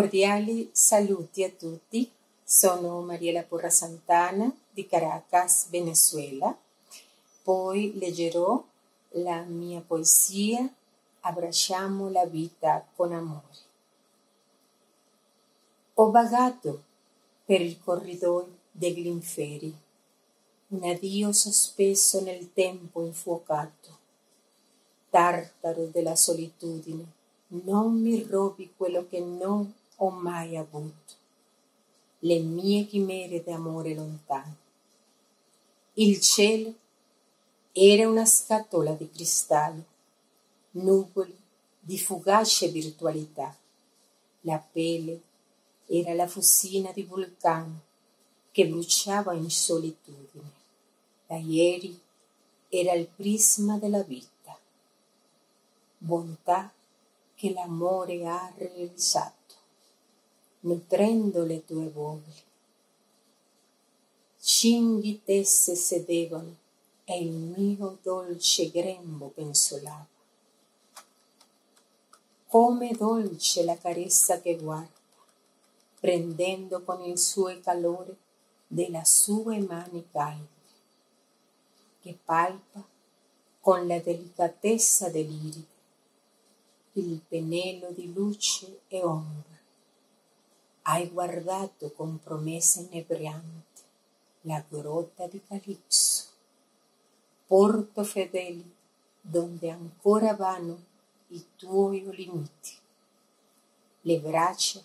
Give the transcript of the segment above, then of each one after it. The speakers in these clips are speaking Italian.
Cordiali saluti a tutti, sono Mariela Porra Santana di Caracas, Venezuela. Poi leggerò la mia poesia Abbracciamo la vita con amore. Ho vagato per i corridoi degli inferi, un addio sospeso nel tempo infuocato. Tartaro della solitudine, non mi rubi quello che non ho mai avuto, le mie chimere d'amore lontano. Il cielo era una scatola di cristallo, nuvoli di fugace virtualità. La pelle era la fusina di vulcano che bruciava in solitudine. Da ieri era il prisma della vita, bontà che l'amore ha realizzato, nutrendo le tue voglie. Cinghi tesse sedevano e il mio dolce grembo pensolava. Come dolce la carezza che guarda, prendendo con il suo calore delle sue mani calde, che palpa con la delicatezza dell'iride il pennello di luce e ombra. Hai guardato con promessa inebriante la grotta di Calipso, porto fedele donde ancora vanno i tuoi limiti. Le braccia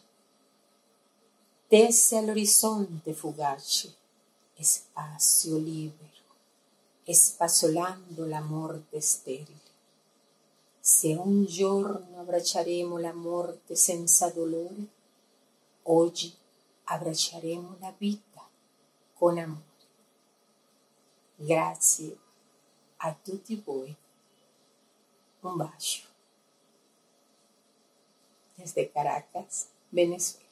tese all'orizzonte fugace, spazio libero, spazzolando la morte sterile. Se un giorno abbracceremo la morte senza dolore, oggi abbracceremo la vita con amore. Grazie a tutti voi. Un bacio. Desde Caracas, Venezuela.